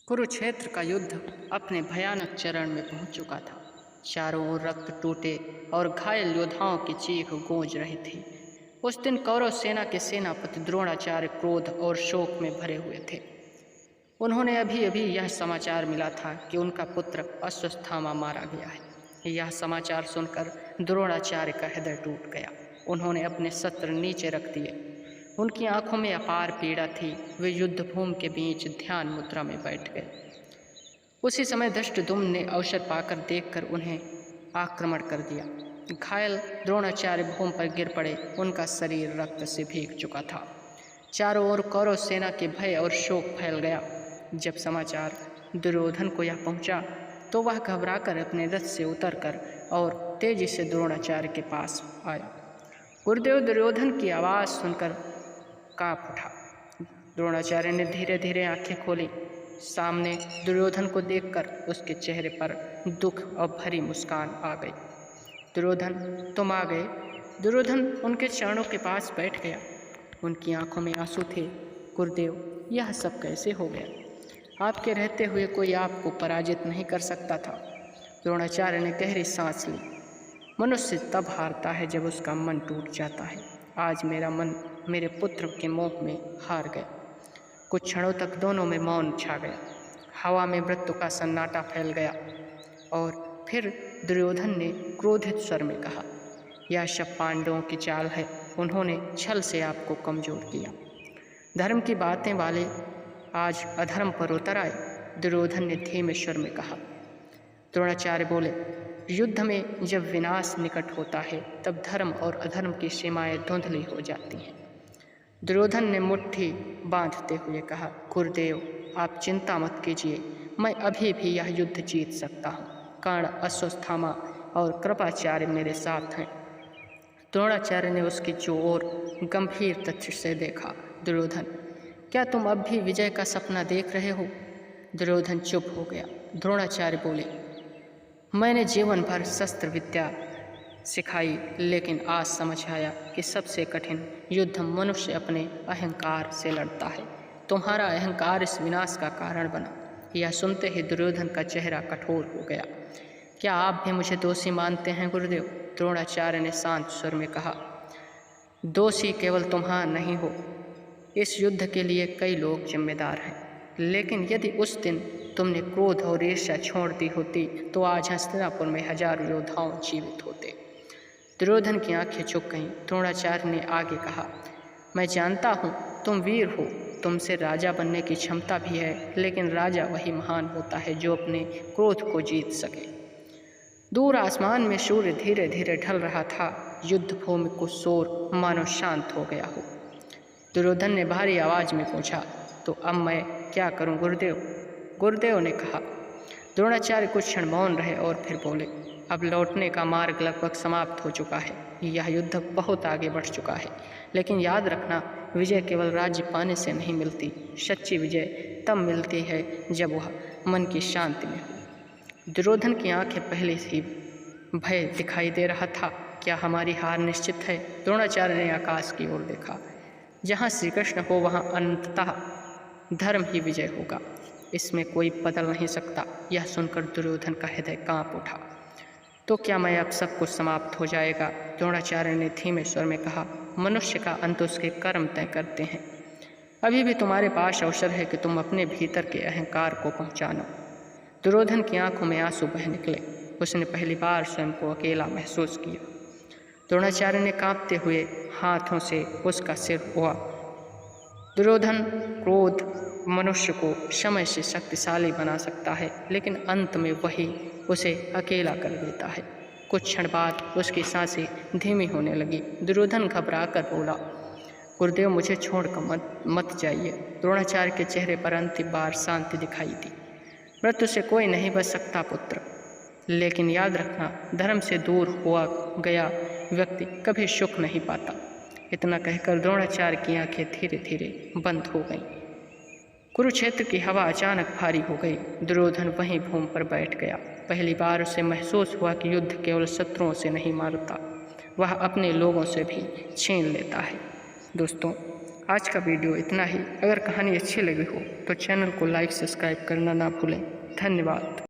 कुरुक्षेत्र का युद्ध अपने भयानक चरण में पहुंच चुका था। चारों ओर रक्त टूटे और घायल योद्धाओं की चीख गूंज रही थी। उस दिन कौरव सेना के सेनापति द्रोणाचार्य क्रोध और शोक में भरे हुए थे। उन्होंने अभी अभी यह समाचार मिला था कि उनका पुत्र अश्वत्थामा मारा गया है। यह समाचार सुनकर द्रोणाचार्य का हृदय टूट गया। उन्होंने अपने शस्त्र नीचे रख दिए। उनकी आंखों में अपार पीड़ा थी। वे युद्ध भूमि के बीच ध्यान मुद्रा में बैठ गए। उसी समय धृष्टद्युम्न ने अवसर पाकर देखकर उन्हें आक्रमण कर दिया। घायल द्रोणाचार्य भूमि पर गिर पड़े। उनका शरीर रक्त से भीग चुका था। चारों ओर कौरव सेना के भय और शोक फैल गया। जब समाचार दुर्योधन को यह पहुंचा तो वह घबराकर अपने रथ से उतरकर और तेजी से द्रोणाचार्य के पास आया। गुरुदेव, दुर्योधन की आवाज़ सुनकर काँप उठा। द्रोणाचार्य ने धीरे धीरे आंखें खोली। सामने दुर्योधन को देखकर उसके चेहरे पर दुख और भरी मुस्कान आ गई। दुर्योधन, तुम आ गए। दुर्योधन उनके चरणों के पास बैठ गया। उनकी आंखों में आंसू थे। गुरुदेव, यह सब कैसे हो गया? आपके रहते हुए कोई आपको पराजित नहीं कर सकता था। द्रोणाचार्य ने गहरी सांस ली। मनुष्य तब हारता है जब उसका मन टूट जाता है। आज मेरा मन मेरे पुत्र के मोह में हार गया। कुछ क्षणों तक दोनों में मौन छा गया। हवा में मृत्यु का सन्नाटा फैल गया और फिर दुर्योधन ने क्रोधित स्वर में कहा, यह सब पांडवों की चाल है। उन्होंने छल से आपको कमजोर किया। धर्म की बातें वाले आज अधर्म पर उतर आए। दुर्योधन ने धीमे स्वर में कहा। द्रोणाचार्य बोले, युद्ध में जब विनाश निकट होता है तब धर्म और अधर्म की सीमाएं धुंधली हो जाती हैं। दुर्योधन ने मुट्ठी बांधते हुए कहा, गुरुदेव, आप चिंता मत कीजिए। मैं अभी भी यह युद्ध जीत सकता हूँ। कर्ण, अश्वत्थामा और कृपाचार्य मेरे साथ हैं। द्रोणाचार्य ने उसकी ओर गंभीर तथ्य से देखा। दुर्योधन, क्या तुम अब भी विजय का सपना देख रहे हो? दुर्योधन चुप हो गया। द्रोणाचार्य बोले, मैंने जीवन भर शस्त्र विद्या सिखाई, लेकिन आज समझ आया कि सबसे कठिन युद्ध मनुष्य अपने अहंकार से लड़ता है। तुम्हारा अहंकार इस विनाश का कारण बना। यह सुनते ही दुर्योधन का चेहरा कठोर हो गया। क्या आप भी मुझे दोषी मानते हैं गुरुदेव? द्रोणाचार्य ने शांत स्वर में कहा, दोषी केवल तुम्हारा नहीं हो। इस युद्ध के लिए कई लोग जिम्मेदार हैं। लेकिन यदि उस दिन तुमने क्रोध और ईर्ष्या छोड़ दी होती तो आज हस्तिनापुर में हजारों योद्धाओं जीवित होते। दुर्योधन की आंखें झुक गईं। द्रोणाचार्य ने आगे कहा, मैं जानता हूँ तुम वीर हो, तुमसे राजा बनने की क्षमता भी है, लेकिन राजा वही महान होता है जो अपने क्रोध को जीत सके। दूर आसमान में सूर्य धीरे धीरे ढल रहा था। युद्ध भूमि को शोर मानो शांत हो गया हो। दुर्योधन ने भारी आवाज में पूछा, तो अब मैं क्या करूं गुरुदेव? गुरुदेव ने कहा। द्रोणाचार्य कुछ क्षण मौन रहे और फिर बोले, अब लौटने का मार्ग लगभग समाप्त हो चुका है। यह युद्ध बहुत आगे बढ़ चुका है। लेकिन याद रखना, विजय केवल राज्य पाने से नहीं मिलती। सच्ची विजय तब मिलती है जब वह मन की शांति में हो। दुर्योधन की आंखें पहले से भय दिखाई दे रहा था। क्या हमारी हार निश्चित है? द्रोणाचार्य ने आकाश की ओर देखा। जहाँ श्री कृष्ण हो वहाँ अंततः धर्म ही विजय होगा। इसमें कोई बदल नहीं सकता। यह सुनकर दुर्योधन का हृदय कांप उठा। तो क्या मैं अब सब कुछ समाप्त हो जाएगा? द्रोणाचार्य ने धीमे स्वर में कहा, मनुष्य का अंत उसके कर्म तय करते हैं। अभी भी तुम्हारे पास अवसर है कि तुम अपने भीतर के अहंकार को पहचानो। दुर्योधन की आंखों में आंसू बह निकले। उसने पहली बार स्वयं को अकेला महसूस किया। द्रोणाचार्य ने कांपते हुए हाथों से उसका सिर हुआ। दुर्योधन, क्रोध मनुष्य को समय से शक्तिशाली बना सकता है, लेकिन अंत में वही उसे अकेला कर देता है। कुछ क्षण बाद उसकी सांसें धीमी होने लगी। दुर्योधन घबराकर बोला, गुरुदेव, मुझे छोड़कर मत जाइए। द्रोणाचार्य के चेहरे पर अंतिम बार शांति दिखाई दी। मृत्यु से कोई नहीं बच सकता पुत्र, लेकिन याद रखना, धर्म से दूर हुआ गया व्यक्ति कभी सुख नहीं पाता। इतना कहकर द्रोणाचार्य की आंखें धीरे धीरे बंद हो गईं। कुरुक्षेत्र की हवा अचानक भारी हो गई। दुर्योधन वहीं भूमि पर बैठ गया। पहली बार उसे महसूस हुआ कि युद्ध केवल शत्रुओं से नहीं मारता, वह अपने लोगों से भी छीन लेता है। दोस्तों, आज का वीडियो इतना ही। अगर कहानी अच्छी लगी हो तो चैनल को लाइक सब्सक्राइब करना ना भूलें। धन्यवाद।